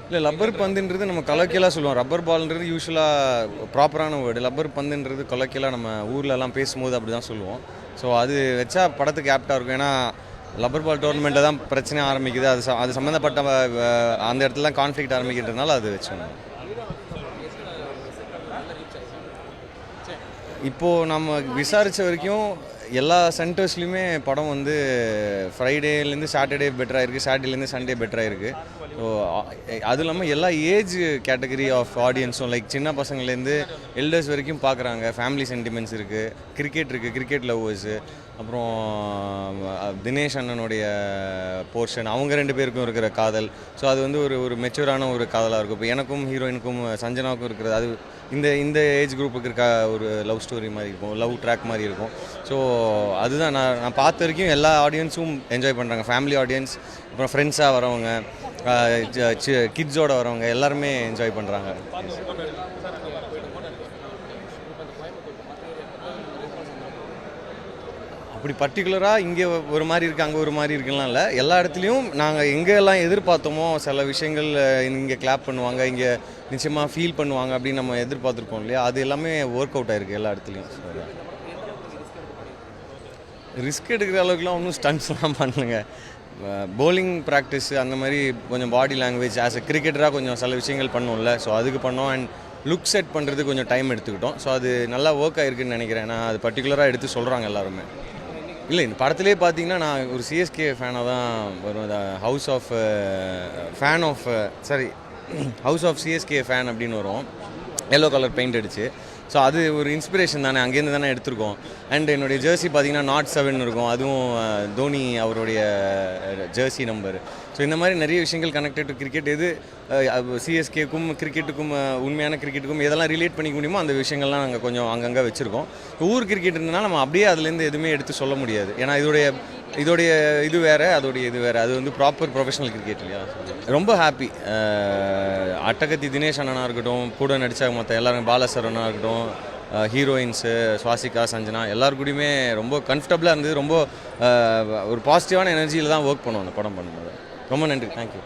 இல்லை லப்பர் பந்துன்றது நம்ம கலக்கியலாக சொல்லுவோம். ரப்பர் பால்ன்றது யூஸ்வலாக ப்ராப்பரான வேர்டு. லப்பர் பந்துன்றது கலக்கியலாக நம்ம ஊர்லலாம் பேசும்போது அப்படி தான் சொல்லுவோம். ஸோ அது வச்சா படத்துக்கு ஆப்டாக இருக்கும். ஏன்னா லப்பர் பால் டோர்னமெண்ட்டில் தான் பிரச்சனை ஆரம்பிக்குது. அது சம்மந்தப்பட்ட அந்த இடத்துல தான் கான்ஃப்ளிக்ட் ஆரம்பிக்கிறதுனால அது வச்சோம். இப்போது நம்ம விசாரித்த வரைக்கும் எல்லா சென்டர்ஸ்லையுமே படம் வந்து ஃப்ரைடேலேருந்து சாட்டர்டே பெட்டராக இருக்குது, சாட்டர்டேலேருந்து சண்டே பெட்டராக இருக்குது. ஸோ அதுவும் இல்லாமல் எல்லா ஏஜ் கேட்டகரி ஆஃப் ஆடியன்ஸும் லைக் சின்ன பசங்கள்லேருந்து எல்டர்ஸ் வரைக்கும் பார்க்குறாங்க. ஃபேமிலி சென்டிமெண்ட்ஸ் இருக்குது, கிரிக்கெட் இருக்குது, கிரிக்கெட் லவ்வர்ஸு, அப்புறம் தினேஷ் அண்ணனுடைய போர்ஷன், அவங்க 2 பேருக்கும் இருக்கிற காதல். ஸோ அது வந்து ஒரு மெச்சூரான ஒரு காதலாக இருக்கும். இப்போ எனக்கும் ஹீரோயினுக்கும் சஞ்சனாவுக்கும் இருக்கிறது அது இந்த ஏஜ் குரூப்புக்கு இருக்க ஒரு லவ் ஸ்டோரி மாதிரி இருக்கும், லவ் ட்ராக் மாதிரி இருக்கும். ஸோ அதுதான் நான் பார்த்த வரைக்கும் எல்லா ஆடியன்ஸும் என்ஜாய் பண்ணுறாங்க. ஃபேமிலி ஆடியன்ஸ், அப்புறம் ஃப்ரெண்ட்ஸாக வரவங்க, கிட்ஸோடு வரவங்க எல்லாருமே என்ஜாய் பண்ணுறாங்க. அப்படி பர்டிகுலராக இங்கே ஒரு மாதிரி இருக்குது, அங்கே ஒரு மாதிரி இருக்குலாம் இல்லை. எல்லா இடத்துலையும் நாங்கள் எங்கெல்லாம் எதிர்பார்த்தோமோ சில விஷயங்கள் இங்கே கிளாப் பண்ணுவாங்க, இங்கே நிச்சயமாக ஃபீல் பண்ணுவாங்க அப்படின்னு நம்ம எதிர்பார்த்துருப்போம் இல்லையா, அது எல்லாமே ஒர்க் அவுட் ஆகிருக்கு எல்லா இடத்துலையும். ரிஸ்க் எடுக்கிற அளவுக்குலாம் ஒன்றும் ஸ்டண்ட்ஸ்லாம் பண்ணலைங்க. போலிங் ப்ராக்டிஸ் அந்த மாதிரி கொஞ்சம் பாடி லாங்குவேஜ் ஆஸ் எ கிரிக்கெட்டராக கொஞ்சம் சில விஷயங்கள் பண்ணோம்ல, ஸோ அதுக்கு பண்ணோம். அண்ட் லுக் செட் பண்ணுறது கொஞ்சம் டைம் எடுத்துக்கிட்டோம். ஸோ அது நல்லா ஒர்க் ஆகிருக்குன்னு நினைக்கிறேன். நான் அது பர்டிகுலராக எடுத்து சொல்கிறாங்க எல்லாருமே. இல்லை, இந்த படத்துலேயே பார்த்தீங்கன்னா நான் ஒரு சிஎஸ்கே ஃபேனாக தான் வரும். ஹவுஸ் ஆஃப் சிஎஸ்கே ஃபேன் அப்படின்னு வரும், எல்லோ கலர் பெயிண்ட் அடிச்சு. ஸோ அது ஒரு இன்ஸ்பிரேஷன் தானே, அங்கேருந்து தானே எடுத்திருக்கோம். அண்ட் என்னுடைய ஜெர்சி பார்த்தீங்கன்னா நாட் 7 இருக்கும், அதுவும் தோனி அவருடைய ஜெர்சி நம்பர். ஸோ இந்த மாதிரி நிறைய விஷயங்கள் கனெக்டட் டு கிரிக்கெட். எது சிஎஸ்கேக்கும் கிரிக்கெட்டுக்கும் உண்மையான கிரிக்கெட்டுக்கும் எதெல்லாம் ரிலேட் பண்ணிக்க முடியுமோ அந்த விஷயங்கள்லாம் நாங்கள் கொஞ்சம் அங்கங்கே வச்சுருக்கோம். ஊர் கிரிக்கெட் இருந்தனால நம்ம அப்படியே அதுலேருந்து எதுவுமே எடுத்து சொல்ல முடியாது. ஏன்னா இதோடைய இது வேறு, அதோடைய இது வேறு. அது வந்து ப்ராப்பர் ப்ரொஃபஷனல் கிரிக்கெட் இல்லையா. ரொம்ப ஹாப்பி. அட்டகத்தி தினேஷ் அண்ணனாக இருக்கட்டும், கூட நடித்த மற்ற எல்லாரும், பாலசரவனாக இருக்கட்டும், ஹீரோயின்ஸு ஸ்வாசிகா, சஞ்சனா, எல்லாருக்கூடையுமே ரொம்ப கம்ஃபர்டபுளாக இருந்தது. ரொம்ப ஒரு பாசிட்டிவான எனர்ஜியில் தான் ஒர்க் பண்ணுவோம் அந்த படம் பண்ணும்போது. ரொம்ப நன்றி, தேங்க்யூ.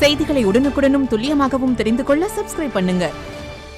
செய்திகளை உடனுக்குடனும் துல்லியமாகவும் தெரிந்து கொள்ள சப்ஸ்கிரைப் பண்ணுங்க.